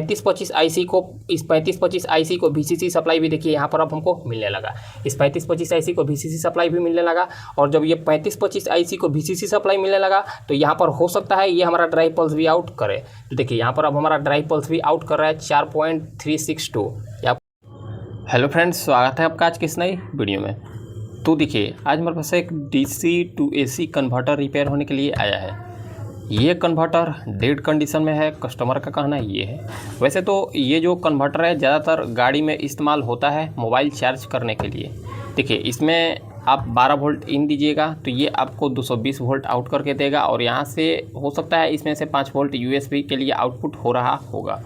3525 IC को, इस 3525 IC को वीसीसी सप्लाई भी देखिए यहाँ पर अब हमको मिलने लगा। इस 3525 आईसी को वीसीसी सप्लाई भी मिलने लगा। और जब ये 3525 आईसी को वीसीसी सप्लाई मिलने लगा तो यहाँ पर हो सकता है ये हमारा ड्राइव पल्स भी आउट करे। तो देखिए यहाँ पर अब हमारा ड्राइव पल्स भी आउट कर रहा है 4.362। हेलो फ्रेंड्स, स्वागत है आपका आज की इस नई वीडियो में। तो देखिए आज हमारे पास एक DC to AC converter repair होने के लिए आया है। ये कन्वर्टर डेड कंडीशन में है, कस्टमर का कहना ये है। वैसे तो ये जो कन्वर्टर है ज़्यादातर गाड़ी में इस्तेमाल होता है मोबाइल चार्ज करने के लिए। देखिए इसमें आप 12 वोल्ट इन दीजिएगा तो ये आपको 220 वोल्ट आउट करके देगा, और यहाँ से हो सकता है इसमें से 5 वोल्ट यूएसबी के लिए आउटपुट हो रहा होगा।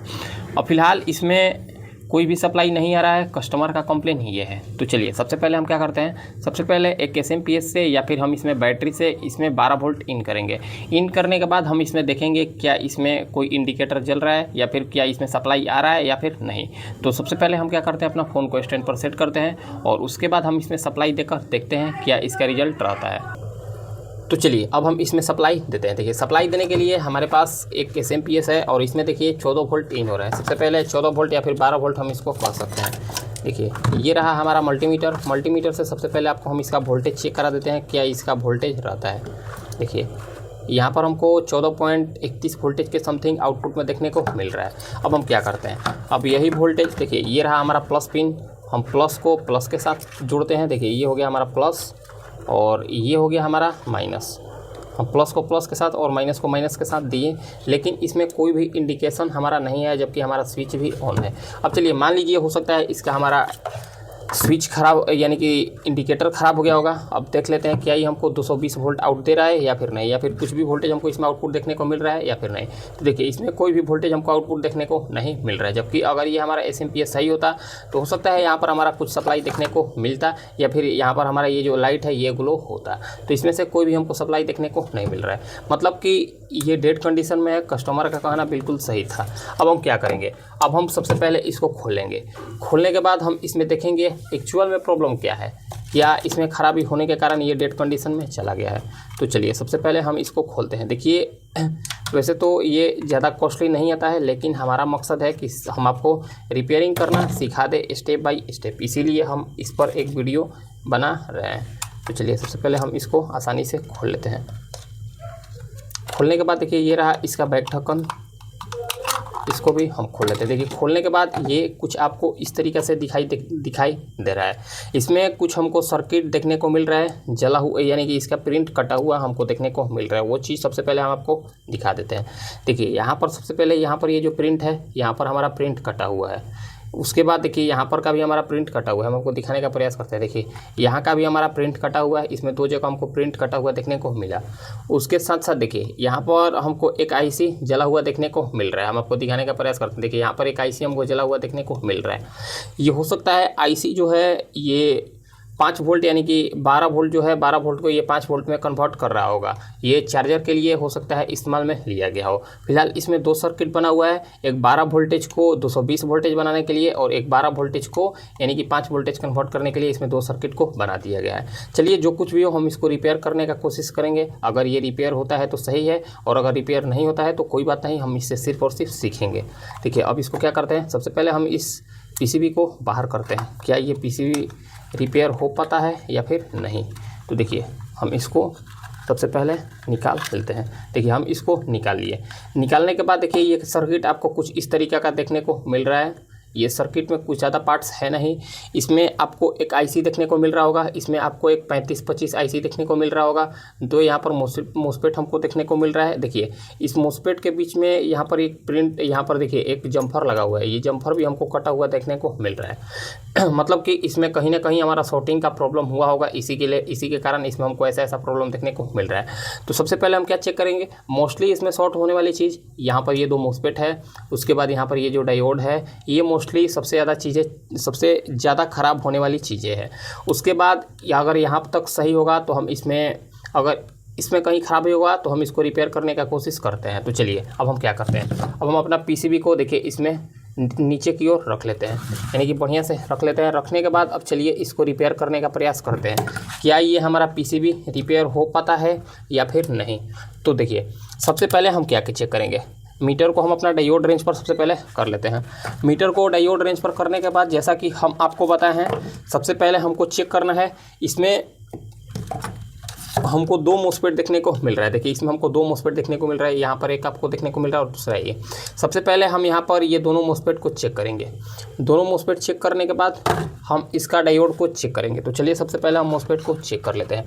और फिलहाल इसमें कोई भी सप्लाई नहीं आ रहा है, कस्टमर का कंप्लेन ही ये है। तो चलिए सबसे पहले हम क्या करते हैं, सबसे पहले एक एसएमपीएस से या फिर हम इसमें बैटरी से इसमें 12 वोल्ट इन करेंगे। इन करने के बाद हम इसमें देखेंगे क्या इसमें कोई इंडिकेटर जल रहा है या फिर क्या इसमें सप्लाई आ रहा है या फिर नहीं। तो सबसे पहले हम क्या करते हैं, अपना फ़ोन को स्टैंड पर सेट करते हैं और उसके बाद हम इसमें सप्लाई देकर देखते हैं क्या इसका रिजल्ट रहता है। तो चलिए अब हम इसमें सप्लाई देते हैं। देखिए सप्लाई देने के लिए हमारे पास एक एसएमपीएस है और इसमें देखिए 14 वोल्ट इन हो रहा है। सबसे पहले 14 वोल्ट या फिर 12 वोल्ट हम इसको कर सकते हैं। देखिए ये रहा हमारा मल्टीमीटर। मल्टीमीटर से सबसे पहले आपको हम इसका वोल्टेज चेक करा देते हैं क्या इसका वोल्टेज रहता है। देखिए यहाँ पर हमको 14.31 वोल्टेज के समथिंग आउटपुट में देखने को मिल रहा है। अब हम क्या करते हैं, अब यही वोल्टेज देखिए ये रहा हमारा प्लस पिन, हम प्लस को प्लस के साथ जोड़ते हैं। देखिए ये हो गया हमारा प्लस और ये हो गया हमारा माइनस। हम प्लस को प्लस के साथ और माइनस को माइनस के साथ दिए, लेकिन इसमें कोई भी इंडिकेशन हमारा नहीं है, जबकि हमारा स्विच भी ऑन है। अब चलिए मान लीजिए हो सकता है इसका हमारा स्विच खराब यानी कि इंडिकेटर ख़राब हो गया होगा। अब देख लेते हैं क्या ये हमको 220 वोल्ट आउट दे रहा है या फिर नहीं, या फिर कुछ भी वोल्टेज हमको इसमें आउटपुट देखने को मिल रहा है या फिर नहीं। तो देखिए इसमें कोई भी वोल्टेज हमको आउटपुट देखने को नहीं मिल रहा है, जबकि अगर ये हमारा एसएमपीएस सही होता तो हो सकता है यहाँ पर हमारा कुछ सप्लाई देखने को मिलता, या फिर यहाँ पर हमारा ये जो लाइट है ये ग्लो होता। तो इसमें से कोई भी हमको सप्लाई देखने को नहीं मिल रहा है, मतलब कि ये डेड कंडीशन में है। कस्टमर का कहना बिल्कुल सही था। अब हम क्या करेंगे, अब हम सबसे पहले इसको खोलेंगे। खोलने के बाद हम इसमें देखेंगे एक्चुअल में प्रॉब्लम क्या है, क्या इसमें ख़राबी होने के कारण ये डेड कंडीशन में चला गया है। तो चलिए सबसे पहले हम इसको खोलते हैं। देखिए वैसे तो ये ज़्यादा कॉस्टली नहीं आता है, लेकिन हमारा मकसद है कि हम आपको रिपेयरिंग करना सिखा दे स्टेप बाय स्टेप, इसीलिए हम इस पर एक वीडियो बना रहे हैं। तो चलिए सबसे पहले हम इसको आसानी से खोल लेते हैं। खोलने के बाद देखिए ये रहा इसका बैक ढक्कन, इसको भी हम खोल लेते हैं। देखिए खोलने के बाद ये कुछ आपको इस तरीक़े से दिखाई दे रहा है। इसमें कुछ हमको सर्किट देखने को मिल रहा है जला हुआ, यानी कि इसका प्रिंट कटा हुआ हमको देखने को मिल रहा है। वो चीज़ सबसे पहले हम आपको दिखा देते हैं। देखिए यहाँ पर सबसे पहले यहाँ पर ये जो प्रिंट है यहाँ पर हमारा प्रिंट कटा हुआ है। उसके बाद देखिए यहाँ पर का भी हमारा प्रिंट कटा हुआ है, हम आपको दिखाने का प्रयास करते हैं। देखिए यहाँ का भी हमारा प्रिंट कटा हुआ है, इसमें 2 जगह हमको प्रिंट कटा हुआ देखने को मिला। उसके साथ साथ देखिए यहाँ पर हमको एक आईसी जला हुआ देखने को मिल रहा है, हम आपको दिखाने का प्रयास करते हैं। देखिए यहाँ पर एक आईसी हमको जला हुआ देखने को मिल रहा है। ये हो सकता है आईसी जो है ये 5 वोल्ट यानी कि 12 वोल्ट जो है 12 वोल्ट को ये 5 वोल्ट में कन्वर्ट कर रहा होगा। ये चार्जर के लिए हो सकता है इस्तेमाल में लिया गया हो। फिलहाल इसमें 2 सर्किट बना हुआ है, एक 12 वोल्टेज को 220 वोल्टेज बनाने के लिए और एक 12 वोल्टेज को यानी कि 5 वोल्टेज कन्वर्ट करने के लिए इसमें 2 सर्किट को बना दिया गया है। चलिए जो कुछ भी हो हम इसको रिपेयर करने का कोशिश करेंगे। अगर ये रिपेयर होता है तो सही है, और अगर रिपेयर नहीं होता है तो कोई बात नहीं, हम इससे सिर्फ और सिर्फ सीखेंगे। देखिए अब इसको क्या करते हैं, सबसे पहले हम इस पीसीबी को बाहर करते हैं, क्या ये पीसीबी रिपेयर हो पाता है या फिर नहीं। तो देखिए हम इसको सबसे पहले निकाल लेते हैं। देखिए हम इसको निकाल लिए। निकालने के बाद देखिए ये सर्किट आपको कुछ इस तरीक़े का देखने को मिल रहा है। ये सर्किट में कुछ ज़्यादा पार्ट्स है नहीं। इसमें आपको एक आईसी देखने को मिल रहा होगा, इसमें आपको एक 3525 आईसी देखने को मिल रहा होगा। 2 यहाँ पर मोसपेट हमको देखने को मिल रहा है। देखिए इस मोसपेट के बीच में यहाँ पर एक प्रिंट, यहाँ पर देखिए एक जम्फर लगा हुआ है, ये जम्फर भी हमको कटा हुआ देखने को मिल रहा है। मतलब कि इसमें कहीं ना कहीं हमारा शॉर्टिंग का प्रॉब्लम हुआ होगा, इसी के कारण इसमें हमको ऐसा प्रॉब्लम देखने को मिल रहा है। तो सबसे पहले हम क्या चेक करेंगे, मोस्टली इसमें शॉर्ट होने वाली चीज़ यहाँ पर ये 2 मोसपेट है। उसके बाद यहाँ पर ये जो डायोड है ये मोस्टली सबसे ज़्यादा ख़राब होने वाली चीज़ें हैं। उसके बाद अगर यहाँ तक सही होगा तो हम इसमें, अगर इसमें कहीं ख़राबी होगा तो हम इसको रिपेयर करने का कोशिश करते हैं। तो चलिए अब हम क्या करते हैं, अब हम अपना पीसीबी को देखिए इसमें नीचे की ओर रख लेते हैं, यानी कि बढ़िया से रख लेते हैं। रखने के बाद अब चलिए इसको रिपेयर करने का प्रयास करते हैं, क्या ये हमारा पीसीबी रिपेयर हो पाता है या फिर नहीं। तो देखिए सबसे पहले हम क्या चेक करेंगे, मीटर को हम अपना डायोड रेंज पर सबसे पहले कर लेते हैं। मीटर को डायोड रेंज पर करने के बाद जैसा कि हम आपको बताए हैं, सबसे पहले हमको चेक करना है, इसमें हमको 2 मोस्फेट देखने को मिल रहा है। देखिए इसमें हमको 2 मोस्फेट देखने को मिल रहा है, यहाँ पर एक आपको देखने को मिल रहा है और दूसरा ये। सबसे पहले हम यहाँ पर ये दोनों मोस्फेट को चेक करेंगे। दोनों मोस्फेट चेक करने के बाद हम इसका डायोड को चेक करेंगे। तो चलिए सबसे पहले हम मोस्फेट को चेक कर लेते हैं।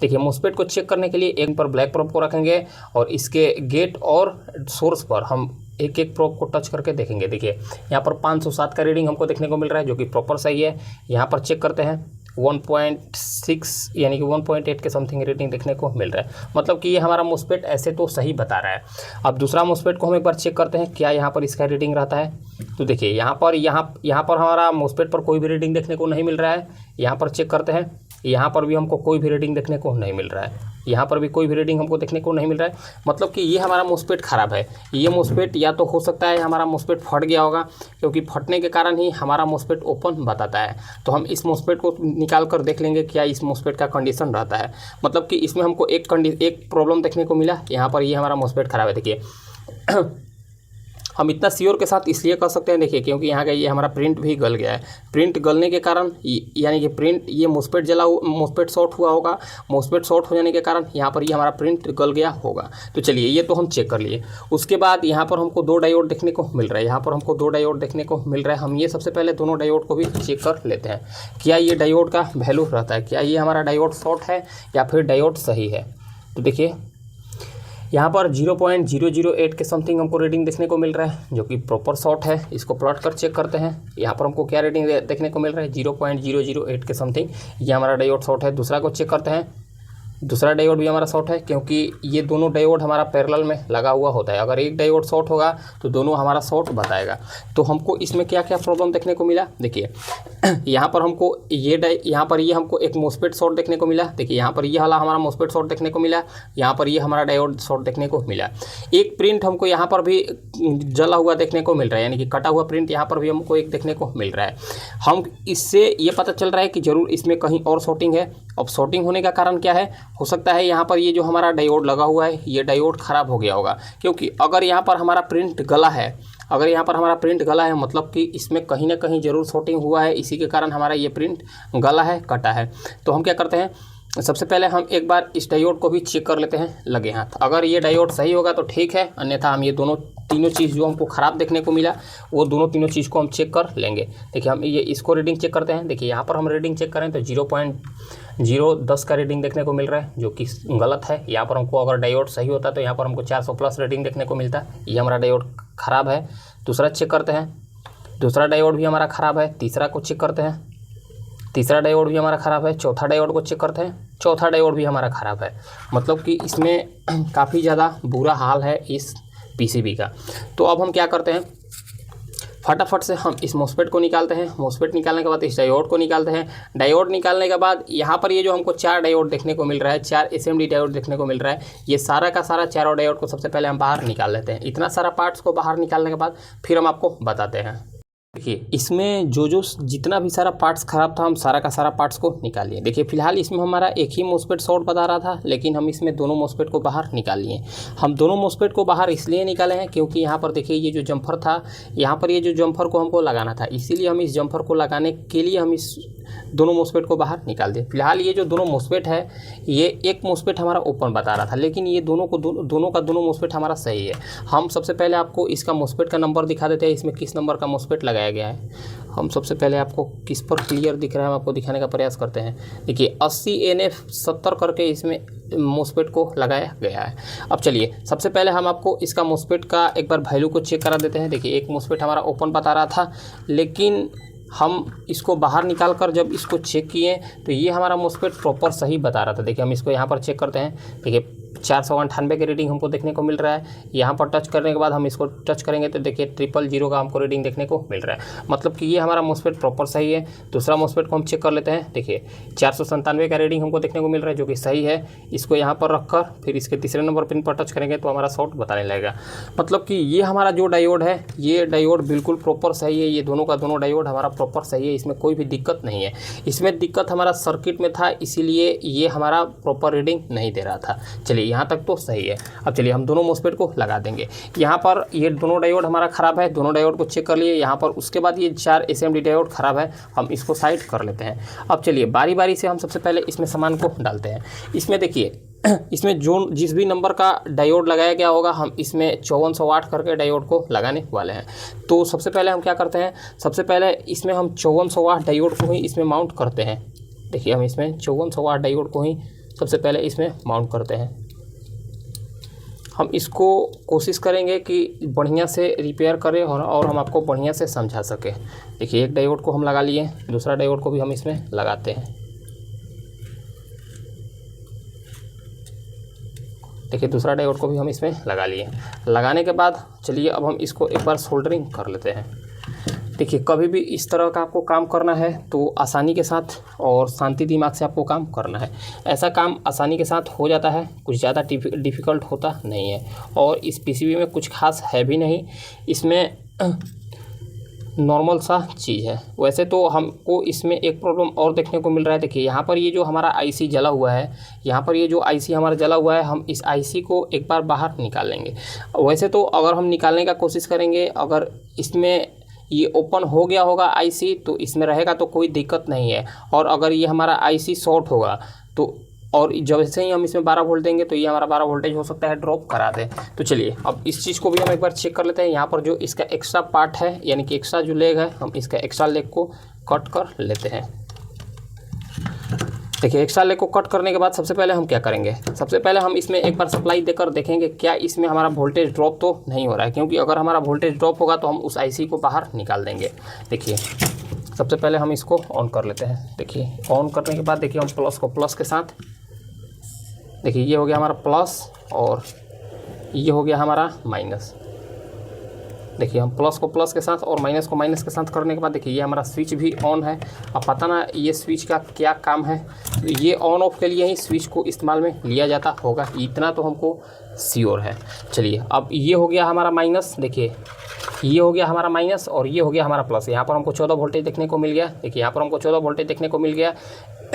देखिए मोस्फेट को चेक करने के लिए एक पर ब्लैक प्रोब को रखेंगे और इसके गेट और सोर्स पर हम एक एक प्रोब को टच करके देखेंगे। देखिए यहाँ पर 507 का रीडिंग हमको देखने को मिल रहा है, जो कि प्रॉपर सही है। यहाँ पर चेक करते हैं 1.6 यानी कि 1.8 के समथिंग रेटिंग देखने को मिल रहा है, मतलब कि ये हमारा मोस्फेट ऐसे तो सही बता रहा है। अब दूसरा मोस्फेट को हम एक बार चेक करते हैं क्या यहाँ पर इसका रीडिंग रहता है। तो देखिए यहाँ पर हमारा मोस्फेट पर कोई भी रीडिंग देखने को नहीं मिल रहा है। यहाँ पर चेक करते हैं, यहाँ पर भी हमको कोई भी रीडिंग देखने को नहीं मिल रहा है। यहाँ पर भी कोई भी रीडिंग हमको देखने को नहीं मिल रहा है, मतलब कि ये हमारा मोस्फेट ख़राब है। ये मोस्फेट या तो हो सकता है हमारा मोस्फेट फट गया होगा, क्योंकि फटने के कारण ही हमारा मोस्फेट ओपन बताता है। तो हम इस मोस्फेट को निकाल कर देख लेंगे क्या इस मोस्फेट का कंडीशन रहता है। मतलब कि इसमें हमको एक प्रॉब्लम देखने को मिला, यहाँ पर ये हमारा मोस्फेट ख़राब है। देखिए हम इतना श्योर के साथ इसलिए कर सकते हैं, देखिए क्योंकि यहाँ का ये हमारा प्रिंट भी गल गया है। प्रिंट गलने के कारण यानी कि प्रिंट ये मोस्फेट शॉर्ट हुआ होगा। मोस्फेट शॉर्ट हो जाने के कारण यहाँ पर ये हमारा प्रिंट गल गया होगा। तो चलिए ये तो हम चेक कर लिए। उसके बाद यहाँ पर हमको 2 डायोड देखने को मिल रहा है। यहाँ पर हमको 2 डायोड देखने को मिल रहा है। हम ये सबसे पहले दोनों डायोड को भी चेक कर लेते हैं, क्या ये डायोड का वैल्यू रहता है, क्या ये हमारा डायोड शॉर्ट है या फिर डायोड सही है। तो देखिए यहाँ पर 0.008 के समथिंग हमको रीडिंग देखने को मिल रहा है, जो कि प्रॉपर शॉर्ट है। इसको प्लॉट कर चेक करते हैं। यहाँ पर हमको क्या रीडिंग देखने को मिल रहा है, 0.008 के समथिंग, ये हमारा डायोड शॉर्ट है। दूसरा को चेक करते हैं, दूसरा डायोड भी हमारा शॉर्ट है, क्योंकि ये दोनों डायोड हमारा पैरेलल में लगा हुआ होता है। अगर एक डायोड शॉर्ट होगा तो दोनों हमारा शॉर्ट बताएगा। तो हमको इसमें क्या क्या प्रॉब्लम देखने को मिला, देखिए यहाँ पर हमको यहाँ पर ये हमको एक मोस्फेट शॉर्ट देखने को मिला। देखिए यहाँ पर ये वाला हमारा मोस्फेट शॉर्ट देखने को मिला, यहाँ पर ये हमारा डायोड शॉर्ट देखने को मिला। एक प्रिंट हमको यहाँ पर भी जला हुआ देखने को मिल रहा है, यानी कि कटा हुआ प्रिंट यहाँ पर भी हमको एक देखने को मिल रहा है। हम इससे ये पता चल रहा है कि ज़रूर इसमें कहीं और शॉर्टिंग है। अब शॉर्टिंग होने का कारण क्या है, हो सकता है यहाँ पर ये जो हमारा डायोड लगा हुआ है ये डायोड ख़राब हो गया होगा, क्योंकि अगर यहाँ पर हमारा प्रिंट गला है, मतलब कि इसमें कहीं ना कहीं ज़रूर शॉर्टिंग हुआ है, इसी के कारण हमारा ये प्रिंट गला है, कटा है। तो हम क्या करते हैं, सबसे पहले हम एक बार इस डायोड को भी चेक कर लेते हैं लगे हाथ। अगर ये डायोड सही होगा तो ठीक है, अन्यथा हम ये तीनों चीज़ जो हमको ख़राब देखने को मिला वो तीनों चीज़ को हम चेक कर लेंगे। देखिए हम ये इसको रीडिंग चेक करते हैं। देखिए यहाँ पर हम रीडिंग चेक करें तो 0.010 का रीडिंग देखने को मिल रहा है, जो कि गलत है। यहाँ पर हमको अगर डायोड सही होता तो यहाँ पर हमको 400+ रीडिंग देखने को मिलता। ये हमारा डायोड ख़राब है। दूसरा चेक करते हैं, दूसरा डायोड भी हमारा ख़राब है। तीसरा को चेक करते हैं, तीसरा डायोड भी हमारा ख़राब है। चौथा डायोड को चेक करते हैं, चौथा डायोड भी हमारा ख़राब है। मतलब कि इसमें काफ़ी ज़्यादा बुरा हाल है इस पीसीबी का। तो अब हम क्या करते हैं, फटाफट से हम इस मोस्फेट को निकालते हैं। मोस्फेट निकालने के बाद इस डायोड को निकालते हैं। डायोड निकालने के बाद यहाँ पर ये जो हमको 4 डायोड देखने को मिल रहा है, 4 एसएमडी डायोड देखने को मिल रहा है, ये सारा का सारा चारों डायोड को सबसे पहले हम बाहर निकाल लेते हैं। इतना सारा पार्ट्स को बाहर निकालने के बाद फिर हम आपको बताते हैं। देखिए इसमें जो जितना भी सारा पार्ट्स ख़राब था हम सारा का सारा पार्ट्स को निकाल लिए। देखिए फिलहाल इसमें हमारा एक ही मोस्फेट शॉर्ट बता रहा था, लेकिन हम इसमें दोनों मोस्फेट को बाहर निकाल लिए। हम दोनों मोस्फेट को बाहर इसलिए निकाले हैं क्योंकि यहाँ पर देखिए ये जो जम्फर था, यहाँ पर ये जो जम्फर को हमको लगाना था, इसीलिए हम इस जम्फर को लगाने के लिए हम इस दोनों मोस्फेट को बाहर निकाल दिए। फिलहाल ये जो दोनों मोस्फेट है, ये एक मोस्फेट हमारा ओपन बता रहा था, लेकिन ये दोनों का दोनों मोस्फेट हमारा सही है। हम सबसे पहले आपको इसका मोस्फेट का नंबर दिखा देते हैं, इसमें किस नंबर का मोस्फेट लगाया गया है। हम सबसे पहले आपको किस पर क्लियर दिख रहा है हम आपको दिखाने का प्रयास करते हैं। देखिए 80 NF 70 करके इसमें मोस्फेट को लगाया गया है। अब चलिए सबसे पहले हम आपको इसका मोस्फेट का एक बार वैल्यू को चेक करा देते हैं। देखिए एक मोस्फेट हमारा ओपन बता रहा था, लेकिन हम इसको बाहर निकाल कर जब इसको चेक किए तो ये हमारा मोस्फेट प्रॉपर सही बता रहा था। देखिए हम इसको यहाँ पर चेक करते हैं। देखिए 498 की रीडिंग हमको देखने को मिल रहा है। यहाँ पर टच करने के बाद हम इसको टच करेंगे तो देखिए 000 का हमको रीडिंग देखने को मिल रहा है, मतलब कि ये हमारा मोस्फेट प्रॉपर सही है। दूसरा मोस्फेट को हम चेक कर लेते हैं। देखिए 497 का रीडिंग हमको देखने को मिल रहा है, जो कि सही है। इसको यहाँ पर रखकर फिर इसके तीसरे नंबर पिन पर टच करेंगे तो हमारा शॉर्ट बताने लगेगा। मतलब कि ये हमारा जो डायोड है, ये डायोड बिल्कुल प्रॉपर सही है। ये दोनों का दोनों डायोड हमारा प्रॉपर सही है, इसमें कोई भी दिक्कत नहीं है। इसमें दिक्कत हमारा सर्किट में था, इसीलिए ये हमारा प्रॉपर रीडिंग नहीं दे रहा था। चलिए यहाँ तक तो सही है। अब चलिए हम दोनों मोस्फेट को लगा देंगे। यहाँ पर ये दोनों डायोड हमारा ख़राब है, दोनों डायोड को चेक कर लिए यहाँ पर। उसके बाद ये 4 SMD डायोड ख़राब है, हम इसको साइड कर लेते हैं। अब चलिए बारी बारी से हम सबसे पहले इसमें सामान को डालते हैं। इसमें देखिए इसमें जो जिस भी नंबर का डायोड लगाया गया होगा हम इसमें 5408 करके डायोड को लगाने वाले हैं। तो सबसे पहले हम क्या करते हैं, सबसे पहले इसमें हम 5408 डायोड को ही इसमें माउंट करते हैं। देखिए हम इसमें 5408 डायोड को ही सबसे पहले इसमें माउंट करते हैं। हम इसको कोशिश करेंगे कि बढ़िया से रिपेयर करें और हम आपको बढ़िया से समझा सकें। देखिए एक डायोड को हम लगा लिए, दूसरा डायोड को भी हम इसमें लगाते हैं। देखिए दूसरा डायोड को भी हम इसमें लगा लिए। लगाने के बाद चलिए अब हम इसको एक बार सोल्डरिंग कर लेते हैं। देखिए कभी भी इस तरह का आपको काम करना है तो आसानी के साथ और शांति दिमाग से आपको काम करना है। ऐसा काम आसानी के साथ हो जाता है, कुछ ज़्यादा डिफ़िकल्ट होता नहीं है। और इस PCB में कुछ खास है भी नहीं, इसमें नॉर्मल सा चीज़ है। वैसे तो हमको इसमें एक प्रॉब्लम और देखने को मिल रहा है। देखिए यहाँ पर ये जो हमारा IC जला हुआ है, यहाँ पर ये जो IC हमारा जला हुआ है, हम इस IC को एक बार बाहर निकाल लेंगे। वैसे तो अगर हम निकालने का कोशिश करेंगे, अगर इसमें ये ओपन हो गया होगा IC तो इसमें रहेगा तो कोई दिक्कत नहीं है। और अगर ये हमारा IC शॉर्ट होगा तो और जैसे ही हम इसमें 12 वोल्ट देंगे तो ये हमारा 12 वोल्टेज हो सकता है ड्रॉप करा दे। तो चलिए अब इस चीज़ को भी हम एक बार चेक कर लेते हैं। यहाँ पर जो इसका एक्स्ट्रा पार्ट है यानी कि एक्स्ट्रा जो लेग है, हम इसका एक्स्ट्रा लेग को कट कर लेते हैं। देखिए एक्स्ट्रा लेग को कट करने के बाद सबसे पहले हम क्या करेंगे, सबसे पहले हम इसमें एक बार सप्लाई देकर देखेंगे क्या इसमें हमारा वोल्टेज ड्रॉप तो नहीं हो रहा है, क्योंकि अगर हमारा वोल्टेज ड्रॉप होगा तो हम उस IC को बाहर निकाल देंगे। देखिए सबसे पहले हम इसको ऑन कर लेते हैं। देखिए ऑन करने के बाद देखिए हम प्लस को प्लस के साथ, देखिए ये हो गया हमारा प्लस और ये हो गया हमारा माइनस। देखिए हम प्लस को प्लस के साथ और माइनस को माइनस के साथ करने के बाद देखिए ये हमारा स्विच भी ऑन है। अब पता ना ये स्विच का क्या काम है, ये ऑन ऑफ के लिए ही स्विच को इस्तेमाल में लिया जाता होगा, इतना तो हमको श्योर है। चलिए अब ये हो गया हमारा माइनस, देखिए ये हो गया हमारा माइनस और ये हो गया हमारा प्लस। यहाँ पर हमको 14 वोल्टेज देखने को मिल गया। देखिए यहाँ पर हमको 14 वोल्टेज देखने को मिल गया।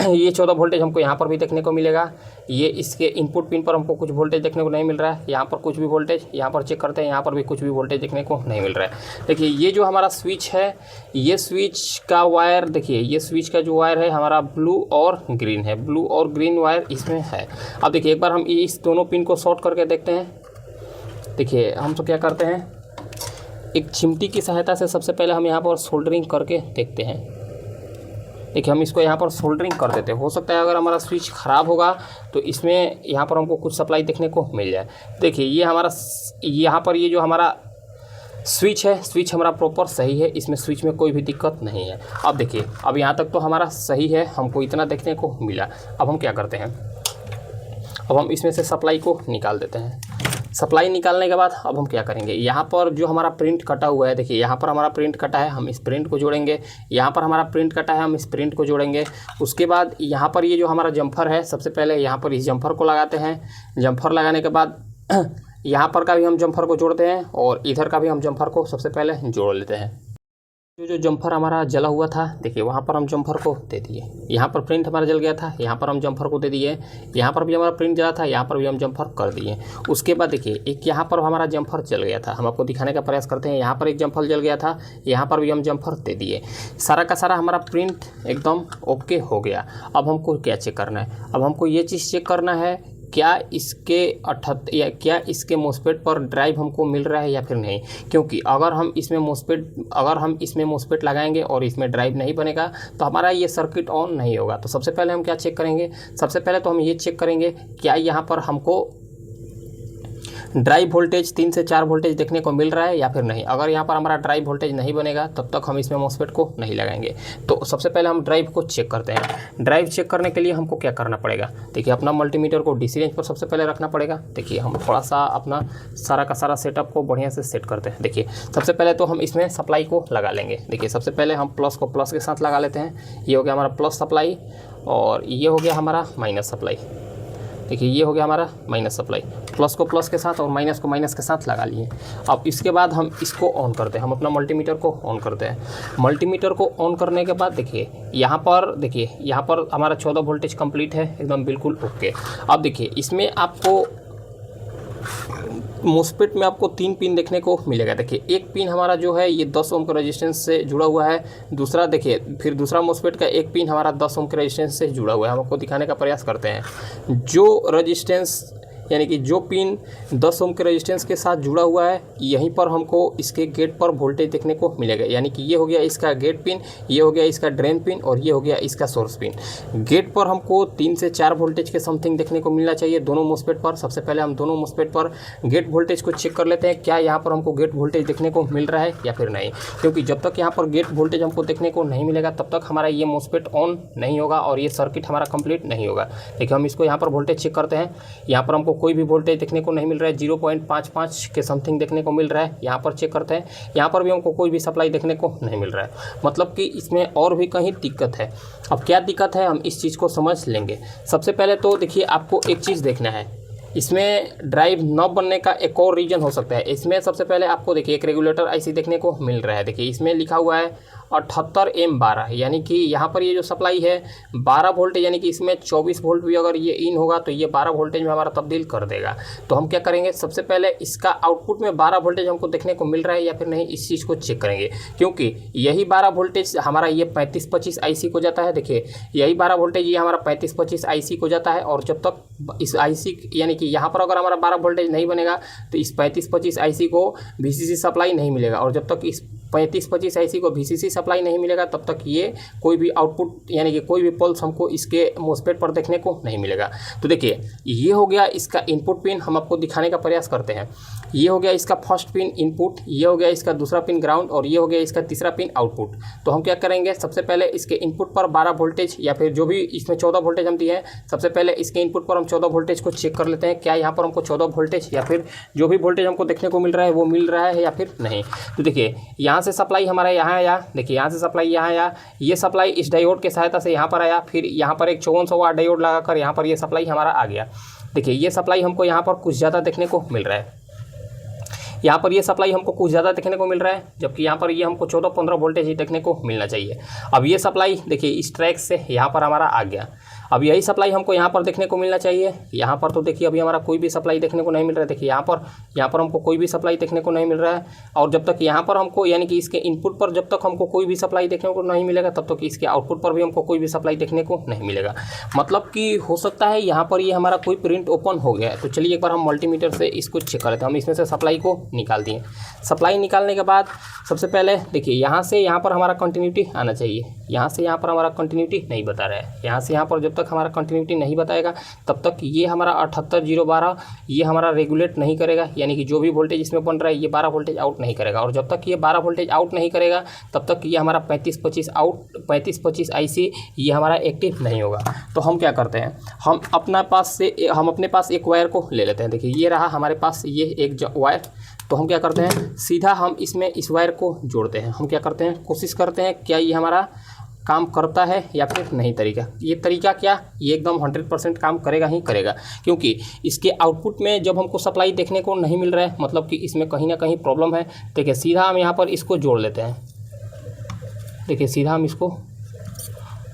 ये 14 वोल्टेज हमको यहाँ पर भी देखने को मिलेगा। ये इसके इनपुट पिन पर हमको कुछ वोल्टेज देखने को नहीं मिल रहा है, यहाँ पर कुछ भी वोल्टेज, यहाँ पर चेक करते हैं यहाँ पर भी कुछ भी वोल्टेज देखने को नहीं मिल रहा है। देखिए ये जो हमारा स्विच है, ये स्विच का वायर, देखिए ये स्विच का जो वायर है हमारा ब्लू और ग्रीन है, ब्लू और ग्रीन वायर इसमें है। अब देखिए एक बार हम इस दोनों पिन को शॉर्ट करके देखते हैं। देखिए हम तो क्या करते हैं, एक चिमटी की सहायता से सबसे पहले हम यहाँ पर सोल्डरिंग करके देखते हैं। देखिए हम इसको यहाँ पर सोल्डरिंग कर देते हैं। हो सकता है अगर हमारा स्विच ख़राब होगा तो इसमें यहाँ पर हमको कुछ सप्लाई देखने को मिल जाए। देखिए ये हमारा यहाँ पर ये जो हमारा स्विच है, स्विच हमारा प्रॉपर सही है, इसमें स्विच में कोई भी दिक्कत नहीं है। अब देखिए अब यहाँ तक तो हमारा सही है, हमको इतना देखने को मिला। अब हम क्या करते हैं, अब हम इसमें से सप्लाई को निकाल देते हैं। सप्लाई निकालने के बाद अब हम क्या करेंगे, यहाँ पर जो हमारा प्रिंट कटा हुआ है, देखिए यहाँ पर हमारा प्रिंट कटा है, हम इस प्रिंट को जोड़ेंगे। यहाँ पर हमारा प्रिंट कटा है, हम इस प्रिंट को जोड़ेंगे। उसके बाद यहाँ पर ये जो हमारा जम्फर है, सबसे पहले यहाँ पर इस जम्फर को लगाते हैं। जम्फर लगाने के बाद यहाँ पर का भी हम जम्फर को जोड़ते हैं और इधर का भी हम जम्फर को सबसे पहले जोड़ लेते हैं। जो जम्फर हमारा जला हुआ था, देखिए वहाँ पर हम जम्फर को दे दिए। यहाँ पर प्रिंट हमारा जल गया था, यहाँ पर हम जम्फर को दे दिए। यहाँ पर भी हमारा प्रिंट जला था, यहाँ पर भी हम जम्फर कर दिए। उसके बाद देखिए एक यहाँ पर हमारा जम्फर जल गया था, हम आपको दिखाने का प्रयास करते हैं। यहाँ पर एक जम्फर जल गया था, यहाँ पर भी हम जम्फर दे दिए। सारा का सारा हमारा प्रिंट एकदम ओके हो गया। अब हमको क्या चेक करना है, अब हमको ये चीज़ चेक करना है क्या इसके मोस्फेट पर ड्राइव हमको मिल रहा है या फिर नहीं। क्योंकि अगर हम इसमें मोस्फेट लगाएंगे और इसमें ड्राइव नहीं बनेगा तो हमारा ये सर्किट ऑन नहीं होगा। तो सबसे पहले हम क्या चेक करेंगे, सबसे पहले तो हम ये चेक करेंगे क्या यहाँ पर हमको ड्राइव वोल्टेज 3 से 4 वोल्टेज देखने को मिल रहा है या फिर नहीं। अगर यहाँ पर हमारा ड्राइव वोल्टेज नहीं बनेगा तब तक हम इसमें मोस्फेट को नहीं लगाएंगे। तो सबसे पहले हम ड्राइव को चेक करते हैं। ड्राइव चेक करने के लिए हमको क्या करना पड़ेगा, देखिए अपना मल्टीमीटर को DC रेंज पर सबसे पहले रखना पड़ेगा। देखिए हम थोड़ा सा अपना सारा का सारा सेटअप को बढ़िया से सेट करते हैं। देखिए सबसे पहले तो हम इसमें सप्लाई को लगा लेंगे। देखिए सबसे पहले हम प्लस को प्लस के साथ लगा लेते हैं। ये हो गया हमारा प्लस सप्लाई और ये हो गया हमारा माइनस सप्लाई। देखिए ये हो गया हमारा माइनस सप्लाई, प्लस को प्लस के साथ और माइनस को माइनस के साथ लगा लिए। अब इसके बाद हम इसको ऑन करते हैं, हम अपना मल्टीमीटर को ऑन करते हैं। मल्टीमीटर को ऑन करने के बाद देखिए यहाँ पर हमारा 14 वोल्टेज कंप्लीट है, एकदम बिल्कुल ओके। अब देखिए इसमें आपको मोस्फेट में आपको 3 पिन देखने को मिलेगा। देखिए एक पिन हमारा जो है ये 10 ओम के रेजिस्टेंस से जुड़ा हुआ है। दूसरा देखिए फिर दूसरा मोस्फेट का एक पिन हमारा 10 ओम के रेजिस्टेंस से जुड़ा हुआ है। हम आपको दिखाने का प्रयास करते हैं। जो रेजिस्टेंस यानी कि जो पिन 10 ओम के रेजिस्टेंस के साथ जुड़ा हुआ है, यहीं पर हमको इसके गेट पर वोल्टेज देखने को मिलेगा। यानी कि ये हो गया इसका गेट पिन, ये हो गया इसका ड्रेन पिन और ये हो गया इसका सोर्स पिन। गेट पर हमको 3 से 4 वोल्टेज के समथिंग देखने को मिलना चाहिए दोनों मोस्फेट पर। सबसे पहले हम दोनों मोस्फेट पर गेट वोल्टेज को चेक कर लेते हैं, क्या यहाँ पर हमको गेट वोल्टेज देखने को मिल रहा है या फिर नहीं। क्योंकि जब तक यहाँ पर गेट वोल्टेज हमको देखने को नहीं मिलेगा तब तक हमारा ये मोस्फेट ऑन नहीं होगा और ये सर्किट हमारा कंप्लीट नहीं होगा। देखिए हम इसको यहाँ पर वोल्टेज चेक करते हैं। यहाँ पर हमको कोई भी वोल्टेज देखने को नहीं मिल रहा है, 0.55 के समथिंग देखने को मिल रहा है। यहाँ पर चेक करते हैं, यहाँ पर भी हमको कोई भी सप्लाई देखने को नहीं मिल रहा है। मतलब कि इसमें और भी कहीं दिक्कत है। अब क्या दिक्कत है हम इस चीज़ को समझ लेंगे। सबसे पहले तो देखिए आपको एक चीज़ देखना है, इसमें ड्राइव न बनने का एक और रीज़न हो सकता है। इसमें सबसे पहले आपको देखिए एक रेगुलेटर आईसी देखने को मिल रहा है। देखिए इसमें लिखा हुआ है 78M12, यानी कि यहाँ पर ये जो सप्लाई है 12 वोल्ट, यानी कि इसमें 24 वोल्ट भी अगर ये इन होगा तो ये 12 वोल्टेज में हमारा तब्दील कर देगा। तो हम क्या करेंगे, सबसे पहले इसका आउटपुट में 12 वोल्टेज हमको देखने को मिल रहा है या फिर नहीं, इस चीज़ को चेक करेंगे। क्योंकि यही 12 वोल्टेज हमारा ये 3525 IC को जाता है। देखिए यही 12 वोल्टेज ये हमारा 3525 IC को जाता है। और जब तक इस IC यानी कि यहाँ पर अगर हमारा 12 वोल्टेज नहीं बनेगा तो इस 3525 IC को VCC सप्लाई नहीं मिलेगा। और जब तक इस 3525 IC को VCC सप्लाई नहीं मिलेगा तब तक ये कोई भी आउटपुट यानी कि कोई भी पल्स हमको इसके मोस्फेट पर देखने को नहीं मिलेगा। तो देखिए ये हो गया इसका इनपुट पिन, हम आपको दिखाने का प्रयास करते हैं। ये हो गया इसका फर्स्ट पिन इनपुट, ये हो गया इसका दूसरा पिन ग्राउंड और ये हो गया इसका तीसरा पिन आउटपुट। तो हम क्या करेंगे, सबसे पहले इसके इनपुट पर 12 वोल्टेज या फिर जो भी इसमें 14 वोल्टेज हम दिए हैं, सबसे पहले इसके इनपुट पर हम 14 वोल्टेज को चेक कर लेते हैं, क्या यहाँ पर हमको 14 वोल्टेज या फिर जो भी वोल्टेज हमको देखने को मिल रहा है वो मिल रहा है या फिर नहीं। तो देखिए यहाँ से सप्लाई हमारा यहाँ आया, देखिए यहाँ से सप्लाई यहाँ आया, ये सप्लाई इस डायोड के सहायता से यहाँ पर आया, फिर यहाँ पर एक 5400 वाट डायोड लगाकर यहाँ पर ये सप्लाई हमारा आ गया। देखिए ये सप्लाई हमको यहाँ पर कुछ ज़्यादा देखने को मिल रहा है, यहाँ पर ये सप्लाई हमको कुछ ज़्यादा देखने को मिल रहा है, जबकि यहाँ पर ये हमको 14-15 वोल्टेज ही देखने को मिलना चाहिए। अब ये सप्लाई देखिए इस ट्रैक से यहाँ पर हमारा आ गया। अब यही सप्लाई हमको यहाँ पर देखने को मिलना चाहिए। यहाँ पर तो देखिए अभी हमारा कोई भी सप्लाई देखने को नहीं मिल रहा है। देखिए यहाँ पर हमको कोई भी सप्लाई देखने को नहीं मिल रहा है। और जब तक यहाँ पर हमको यानी कि इसके इनपुट पर जब तक हमको कोई भी सप्लाई देखने को नहीं मिलेगा तब तक इसके आउटपुट पर भी हमको कोई भी सप्लाई देखने को नहीं मिलेगा। मतलब कि हो सकता है यहाँ पर ये हमारा कोई प्रिंट ओपन हो गया है। तो चलिए एक बार हम मल्टीमीटर से इसको चेक कर लेते हैं। हम इसमें से सप्लाई को निकाल दिए। सप्लाई निकालने के बाद सबसे पहले देखिए यहाँ से यहाँ पर हमारा कंटिन्यूटी आना चाहिए। यहाँ से यहाँ पर हमारा कंटिन्यूटी नहीं बता रहा है। यहाँ से यहाँ पर जब तक हमारा कंटिन्यूटी नहीं बताएगा तब तक ये हमारा 78012 ये हमारा रेगुलेट नहीं करेगा, यानी कि जो भी वोल्टेज इसमें बन रहा है ये 12 वोल्टेज आउट नहीं करेगा। और जब तक ये 12 वोल्टेज आउट नहीं करेगा तब तक ये हमारा 3525 IC ये हमारा एक्टिव नहीं होगा। तो हम क्या करते हैं, हम अपने पास एक वायर को ले लेते हैं। देखिए ये रहा हमारे पास ये एक वायर। तो हम क्या करते हैं, सीधा हम इसमें इस वायर को जोड़ते हैं। हम क्या करते हैं, कोशिश करते हैं क्या ये हमारा काम करता है या फिर नहीं। ये तरीका क्या, ये एकदम 100% काम करेगा ही करेगा। क्योंकि इसके आउटपुट में जब हमको सप्लाई देखने को नहीं मिल रहा है मतलब कि इसमें कहीं ना कहीं प्रॉब्लम है। देखिए सीधा हम यहाँ पर इसको जोड़ लेते हैं। देखिए सीधा हम इसको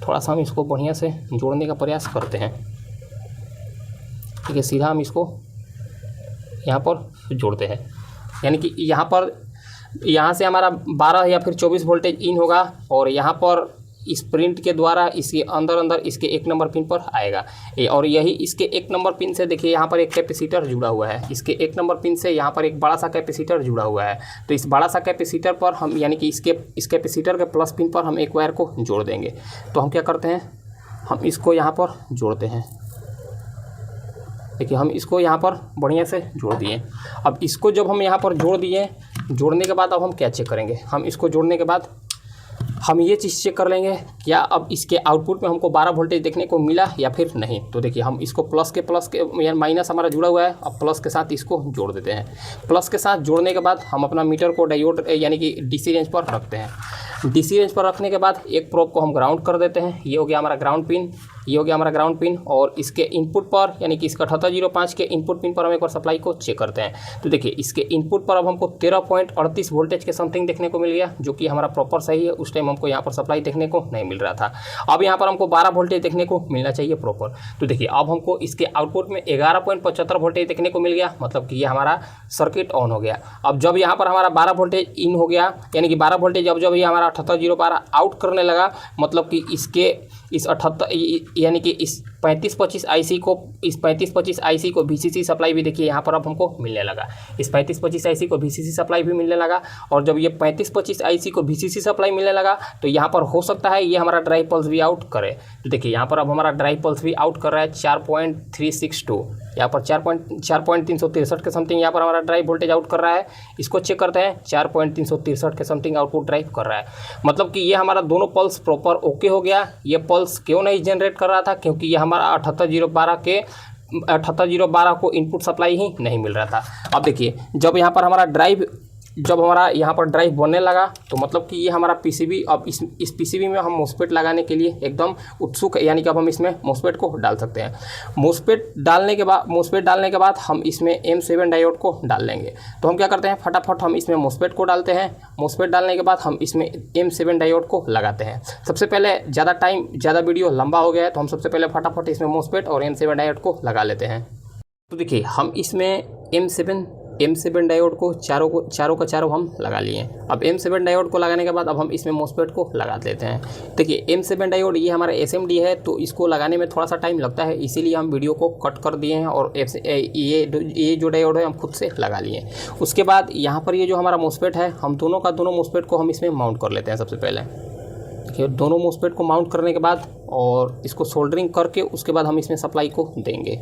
थोड़ा सा हम इसको बढ़िया से जोड़ने का प्रयास करते हैं। देखिए सीधा हम इसको यहाँ पर जोड़ते हैं, यानी कि यहाँ से हमारा 12 या फिर 24 वोल्टेज इन होगा और यहाँ पर इस प्रिंट के द्वारा इसके अंदर इसके 1 नंबर पिन पर आएगा। और यही इसके 1 नंबर पिन से देखिए यहाँ पर एक कैपेसिटर जुड़ा हुआ है। इसके 1 नंबर पिन से यहाँ पर एक बड़ा सा कैपेसिटर जुड़ा हुआ है। तो इस बड़ा सा कैपेसिटर पर हम यानी कि इस कैपेसिटर के प्लस पिन पर हम एक वायर को जोड़ देंगे। तो हम क्या करते हैं, हम इसको यहाँ पर जोड़ते हैं। देखिए हम इसको यहाँ पर बढ़िया से जोड़ दिए। अब इसको जब हम यहाँ पर जोड़ दिए, जोड़ने के बाद अब हम क्या चेक करेंगे, हम इसको जोड़ने के बाद हम ये चीज़ चेक कर लेंगे क्या अब इसके आउटपुट में हमको 12 वोल्टेज देखने को मिला या फिर नहीं। तो देखिए हम इसको प्लस के यानी माइनस हमारा जुड़ा हुआ है, अब प्लस के साथ इसको जोड़ देते हैं। प्लस के साथ जोड़ने के बाद हम अपना मीटर को डायोड यानी कि DC रेंज पर रखते हैं। DC रेंज पर रखने के बाद एक प्रोब को हम ग्राउंड कर देते हैं। ये हो गया हमारा ग्राउंड पिन। ये हो गया हमारा ग्राउंड पिन। और इसके इनपुट पर यानी कि इसका 7805 के इनपुट पिन पर हम एक बार सप्लाई को चेक करते हैं। तो देखिए इसके इनपुट पर अब हमको 13.38 वोल्टेज के समथिंग देखने को मिल गया, जो कि हमारा प्रॉपर सही है। उस टाइम हमको यहाँ पर सप्लाई देखने को नहीं मिल रहा था। अब यहाँ पर हमको 12 वोल्टेज देखने को मिलना चाहिए प्रॉपर। तो देखिए अब हमको इसके आउटपुट में 11.75 वोल्टेज देखने को मिल गया, मतलब कि ये हमारा सर्किट ऑन हो गया। अब जब यहाँ पर हमारा 12 वोल्टेज इन हो गया, यानी कि 12 वोल्टेज जब ये हमारा 78012 आउट करने लगा, मतलब कि इसके इस 78 यानी कि इस 3525 आईसी को, इस 3525 आईसी को VCC सप्लाई भी देखिए यहाँ पर अब हमको मिलने लगा। इस 3525 आईसी को VCC सप्लाई भी मिलने लगा। और जब ये 3525 आईसी को VCC सप्लाई मिलने लगा तो यहाँ पर हो सकता है ये हमारा ड्राइव पल्स भी आउट करे। तो देखिए यहाँ पर अब हमारा ड्राइव पल्स भी आउट कर रहा है 4.362, यहाँ पर 4.363 के समथिंग यहाँ पर हमारा ड्राइव वोल्टेज आउट कर रहा है। इसको चेक करते हैं, 4.363 के समथिंग आउटपुट ड्राइव कर रहा है। मतलब कि ये हमारा दोनों पल्स प्रॉपर ओके हो गया। ये पल्स क्यों नहीं जनरेट कर रहा था, क्योंकि ये हमारा 7812 को इनपुट सप्लाई ही नहीं मिल रहा था। अब देखिए जब यहाँ पर हमारा यहाँ पर ड्राइव बनने लगा तो मतलब कि ये हमारा पीसीबी, अब इस पीसीबी में हम मोस्फेट लगाने के लिए एकदम उत्सुक है, यानी कि अब हम इसमें मोस्फेट को डाल सकते हैं। मोस्फेट डालने के बाद हम इसमें M7 डायोड को डाल लेंगे। तो हम क्या करते हैं, फटाफट हम इसमें मोस्फेट को डालते हैं। मोस्फेट डालने के बाद हम इसमें M7 डायोड को लगाते हैं। सबसे पहले ज़्यादा वीडियो लंबा हो गया है, तो हम सबसे पहले फटाफट इसमें मोस्फेट और M7 डायोड को लगा लेते हैं। तो देखिए हम इसमें M7 डायोड को चारों का चारों हम लगा लिए। अब M7 डायोड को लगाने के बाद अब हम इसमें मोस्फेट को लगा देते हैं। देखिए M7 डायोड ये हमारा SMD है, तो इसको लगाने में थोड़ा सा टाइम लगता है, इसीलिए हम वीडियो को कट कर दिए हैं और ये जो डायोड है हम खुद से लगा लिए। उसके बाद यहाँ पर ये जो हमारा मोस्फेट है, हम दोनों मोस्फेट को हम इसमें माउंट कर लेते हैं। सबसे पहले देखिए दोनों मोस्फेट को माउंट करने के बाद और इसको सोल्डरिंग करके उसके बाद हम इसमें सप्लाई को देंगे।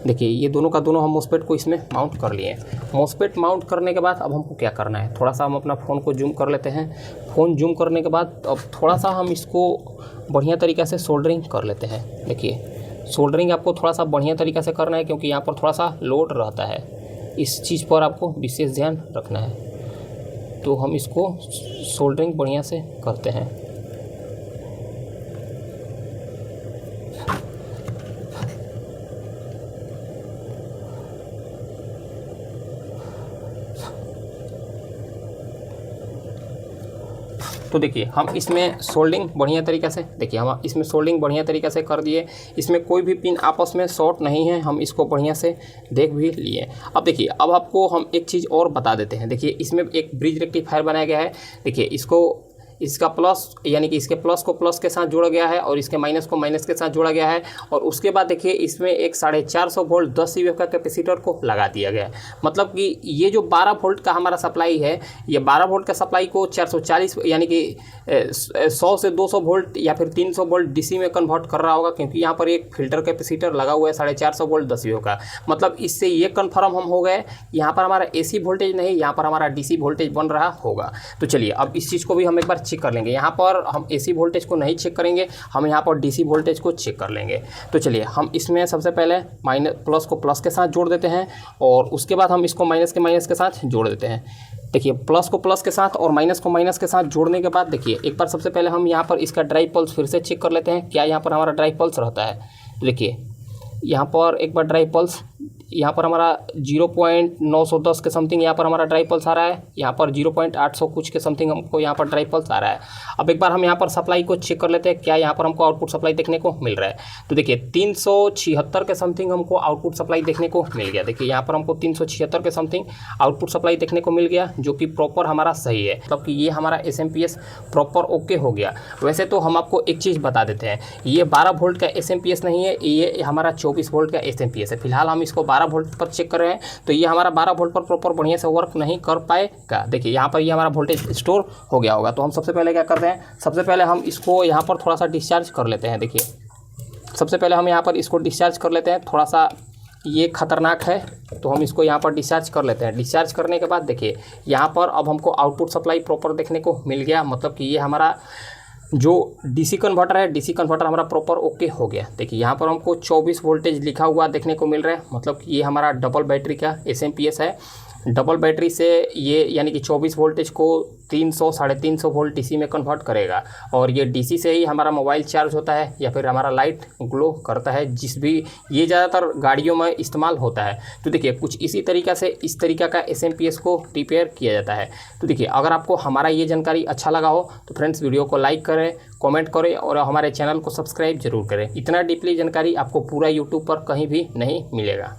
देखिए ये दोनों हम मोस्फेट को इसमें माउंट कर लिए। मोस्फेट माउंट करने के बाद अब हमको क्या करना है, थोड़ा सा हम अपना फ़ोन को जूम कर लेते हैं। फ़ोन जूम करने के बाद अब थोड़ा सा हम इसको बढ़िया तरीक़े से सोल्डरिंग कर लेते हैं। देखिए सोल्डरिंग आपको थोड़ा सा बढ़िया तरीक़े से करना है, क्योंकि यहाँ पर थोड़ा सा लोड रहता है। इस चीज़ पर आपको विशेष ध्यान रखना है। तो हम इसको सोल्डरिंग बढ़िया से करते हैं। तो देखिए हम इसमें सोल्डिंग बढ़िया तरीक़े से कर दिए। इसमें कोई भी पिन आपस में शॉर्ट नहीं है, हम इसको बढ़िया से देख भी लिए। अब देखिए अब आपको हम एक चीज़ और बता देते हैं। देखिए इसमें एक ब्रिज रेक्टिफायर बनाया गया है। देखिए इसका प्लस यानी कि इसके प्लस को प्लस के साथ जोड़ा गया है और इसके माइनस को माइनस के साथ जोड़ा गया है। और उसके बाद देखिए इसमें एक 450 वोल्ट 10 CVF का कैपेसिटर को लगा दिया गया है। मतलब कि ये जो 12 वोल्ट का हमारा सप्लाई है, ये 12 वोल्ट का सप्लाई को 440 यानी कि 100 से 200 वोल्ट या फिर 300 वोल्ट DC में कन्वर्ट कर रहा होगा, क्योंकि यहाँ पर एक फिल्टर कैपेसिटर लगा हुआ है 450 वोल्ट 10 CVF का। मतलब इससे ये कन्फर्म हम हो गए, यहाँ पर हमारा AC वोल्टेज नहीं, यहाँ पर हमारा DC वोल्टेज बन रहा होगा। तो चलिए अब इस चीज़ को भी हम एक बार चेक कर लेंगे। यहाँ पर हम AC वोल्टेज को नहीं चेक करेंगे, हम यहाँ पर DC वोल्टेज को चेक कर लेंगे। तो चलिए हम इसमें सबसे पहले प्लस को प्लस के साथ जोड़ देते हैं और उसके बाद हम इसको माइनस के साथ जोड़ देते हैं। देखिए प्लस को प्लस के साथ और माइनस को माइनस के साथ जोड़ने के बाद देखिए एक बार सबसे पहले हम यहाँ पर इसका ड्राइव पल्स फिर से चेक कर लेते हैं, क्या यहाँ पर हमारा ड्राइव पल्स रहता है। देखिए यहाँ पर एक बार ड्राइव पल्स, यहाँ पर हमारा 0.910 के समथिंग यहाँ पर हमारा ड्राइव पल्स आ रहा है। यहाँ पर 0.800 कुछ के समथिंग हमको यहाँ पर ड्राइव पल्स आ रहा है। अब एक बार हम यहाँ पर सप्लाई को चेक कर लेते हैं, क्या यहाँ पर हमको आउटपुट सप्लाई देखने को मिल रहा है। तो देखिए 376 के समथिंग हमको आउटपुट सप्लाई देखने को मिल गया। देखिए यहाँ पर हमको 376 के समथिंग आउटपुट सप्लाई देखने को मिल गया, जो कि प्रॉपर हमारा सही है। मतलब कि ये हमारा SMPS प्रॉपर ओके हो गया। वैसे तो हम आपको एक चीज़ बता देते हैं, ये 12 वोल्ट का SMPS नहीं है, ये हमारा 24 वोल्ट का SMPS है। फिलहाल हम इसको 12 वोल्ट पर चेक कर रहे हैं, तो ये हमारा 12 वोल्ट पर प्रॉपर बढ़िया से वर्क नहीं कर पाएगा। देखिए यहाँ पर ये हमारा वोल्टेज स्टोर हो गया होगा। तो हम सबसे पहले क्या करते हैं, सबसे पहले हम इसको यहाँ पर थोड़ा सा डिस्चार्ज कर लेते हैं। देखिए सबसे पहले हम यहाँ पर इसको डिस्चार्ज कर लेते हैं, थोड़ा सा ये खतरनाक है तो हम इसको यहाँ पर डिस्चार्ज कर लेते हैं। डिस्चार्ज करने के बाद देखिए यहाँ पर अब हमको आउटपुट सप्लाई प्रॉपर देखने को मिल गया। मतलब कि ये हमारा जो DC कन्वर्टर है, DC कन्वर्टर हमारा प्रॉपर ओके हो गया। देखिए यहाँ पर हमको 24 वोल्टेज लिखा हुआ देखने को मिल रहा है। मतलब कि ये हमारा डबल बैटरी का SMPS है। डबल बैटरी से ये यानी कि 24 वोल्टेज को 300 350 वोल्ट डीसी में कन्वर्ट करेगा। और ये डीसी से ही हमारा मोबाइल चार्ज होता है या फिर हमारा लाइट ग्लो करता है, जिस भी ये ज़्यादातर गाड़ियों में इस्तेमाल होता है। तो देखिए कुछ इसी तरीक़ा से इस तरीक़ा का एसएमपीएस को रिपेयर किया जाता है। तो देखिए अगर आपको हमारा ये जानकारी अच्छा लगा हो तो फ्रेंड्स वीडियो को लाइक करें, कमेंट करें और हमारे चैनल को सब्सक्राइब जरूर करें। इतना डीपली जानकारी आपको पूरा यूट्यूब पर कहीं भी नहीं मिलेगा।